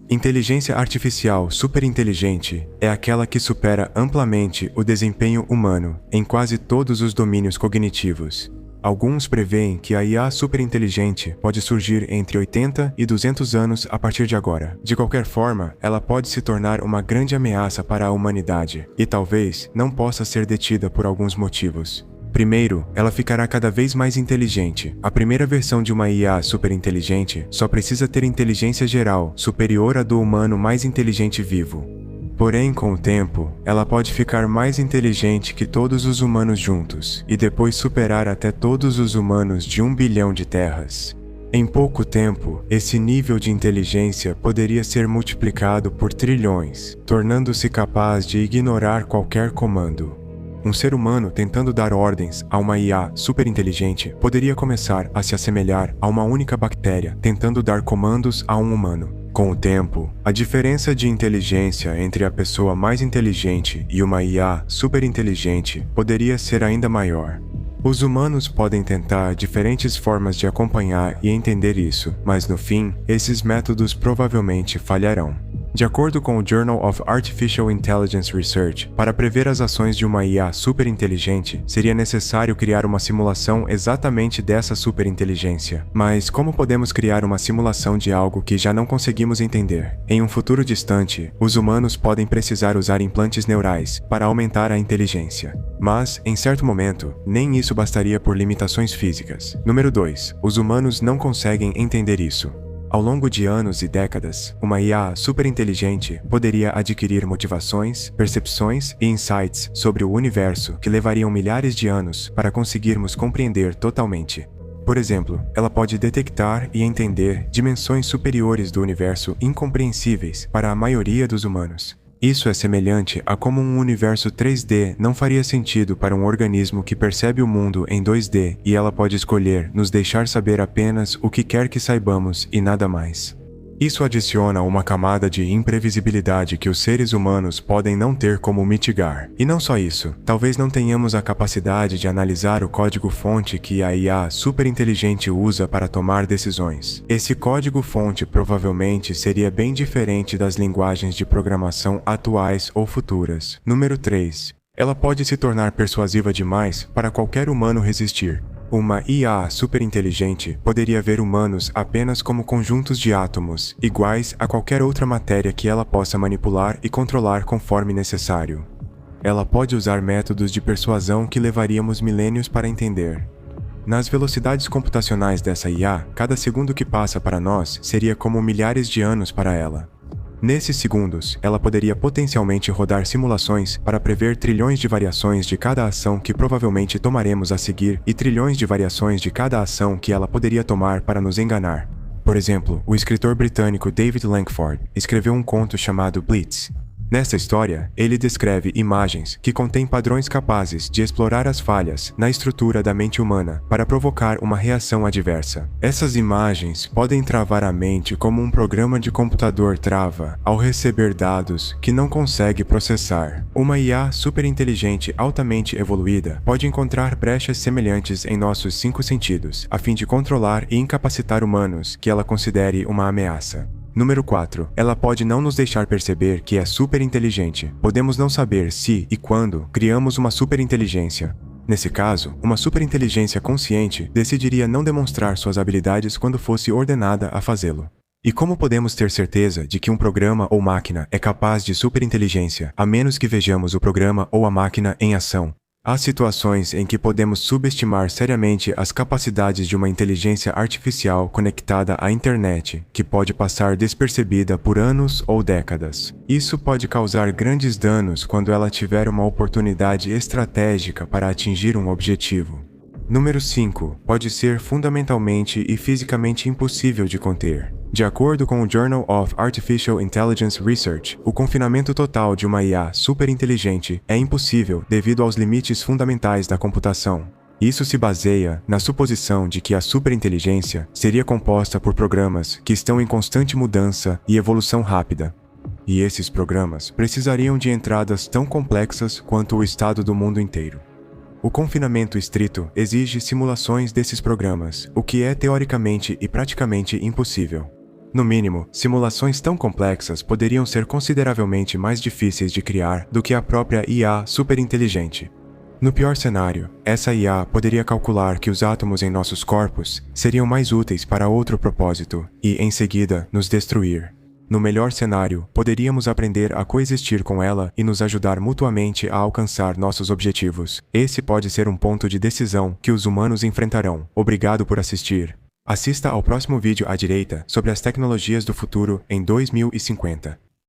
Inteligência artificial superinteligente é aquela que supera amplamente o desempenho humano em quase todos os domínios cognitivos. Alguns preveem que a IA superinteligente pode surgir entre 80 e 200 anos a partir de agora. De qualquer forma, ela pode se tornar uma grande ameaça para a humanidade e talvez não possa ser detida por alguns motivos. Primeiro, ela ficará cada vez mais inteligente. A primeira versão de uma IA superinteligente só precisa ter inteligência geral superior à do humano mais inteligente vivo. Porém, com o tempo, ela pode ficar mais inteligente que todos os humanos juntos, e depois superar até todos os humanos de 1 bilhão de terras. Em pouco tempo, esse nível de inteligência poderia ser multiplicado por trilhões, tornando-se capaz de ignorar qualquer comando. Um ser humano tentando dar ordens a uma IA superinteligente poderia começar a se assemelhar a uma única bactéria tentando dar comandos a um humano. Com o tempo, a diferença de inteligência entre a pessoa mais inteligente e uma IA superinteligente poderia ser ainda maior. Os humanos podem tentar diferentes formas de acompanhar e entender isso, mas no fim, esses métodos provavelmente falharão. De acordo com o Journal of Artificial Intelligence Research, para prever as ações de uma IA superinteligente, seria necessário criar uma simulação exatamente dessa superinteligência. Mas como podemos criar uma simulação de algo que já não conseguimos entender? Em um futuro distante, os humanos podem precisar usar implantes neurais para aumentar a inteligência. Mas, em certo momento, nem isso bastaria por limitações físicas. Número 2. Os humanos não conseguem entender isso. Ao longo de anos e décadas, uma IA superinteligente poderia adquirir motivações, percepções e insights sobre o universo que levariam milhares de anos para conseguirmos compreender totalmente. Por exemplo, ela pode detectar e entender dimensões superiores do universo incompreensíveis para a maioria dos humanos. Isso é semelhante a como um universo 3D não faria sentido para um organismo que percebe o mundo em 2D e ela pode escolher nos deixar saber apenas o que quer que saibamos e nada mais. Isso adiciona uma camada de imprevisibilidade que os seres humanos podem não ter como mitigar. E não só isso, talvez não tenhamos a capacidade de analisar o código-fonte que a IA superinteligente usa para tomar decisões. Esse código-fonte provavelmente seria bem diferente das linguagens de programação atuais ou futuras. Número 3. Ela pode se tornar persuasiva demais para qualquer humano resistir. Uma IA superinteligente poderia ver humanos apenas como conjuntos de átomos, iguais a qualquer outra matéria que ela possa manipular e controlar conforme necessário. Ela pode usar métodos de persuasão que levaríamos milênios para entender. Nas velocidades computacionais dessa IA, cada segundo que passa para nós seria como milhares de anos para ela. Nesses segundos, ela poderia potencialmente rodar simulações para prever trilhões de variações de cada ação que provavelmente tomaremos a seguir e trilhões de variações de cada ação que ela poderia tomar para nos enganar. Por exemplo, o escritor britânico David Langford escreveu um conto chamado Blitz. Nesta história, ele descreve imagens que contêm padrões capazes de explorar as falhas na estrutura da mente humana para provocar uma reação adversa. Essas imagens podem travar a mente como um programa de computador trava ao receber dados que não consegue processar. Uma IA superinteligente altamente evoluída pode encontrar brechas semelhantes em nossos 5 sentidos, a fim de controlar e incapacitar humanos que ela considere uma ameaça. Número 4. Ela pode não nos deixar perceber que é superinteligente. Podemos não saber se e quando criamos uma superinteligência. Nesse caso, uma superinteligência consciente decidiria não demonstrar suas habilidades quando fosse ordenada a fazê-lo. E como podemos ter certeza de que um programa ou máquina é capaz de superinteligência, a menos que vejamos o programa ou a máquina em ação? Há situações em que podemos subestimar seriamente as capacidades de uma inteligência artificial conectada à internet, que pode passar despercebida por anos ou décadas. Isso pode causar grandes danos quando ela tiver uma oportunidade estratégica para atingir um objetivo. Número 5. Pode ser fundamentalmente e fisicamente impossível de conter. De acordo com o Journal of Artificial Intelligence Research, o confinamento total de uma IA superinteligente é impossível devido aos limites fundamentais da computação. Isso se baseia na suposição de que a superinteligência seria composta por programas que estão em constante mudança e evolução rápida. E esses programas precisariam de entradas tão complexas quanto o estado do mundo inteiro. O confinamento estrito exige simulações desses programas, o que é teoricamente e praticamente impossível. No mínimo, simulações tão complexas poderiam ser consideravelmente mais difíceis de criar do que a própria IA superinteligente. No pior cenário, essa IA poderia calcular que os átomos em nossos corpos seriam mais úteis para outro propósito e, em seguida, nos destruir. No melhor cenário, poderíamos aprender a coexistir com ela e nos ajudar mutuamente a alcançar nossos objetivos. Esse pode ser um ponto de decisão que os humanos enfrentarão. Obrigado por assistir. Assista ao próximo vídeo à direita sobre as tecnologias do futuro em 2050.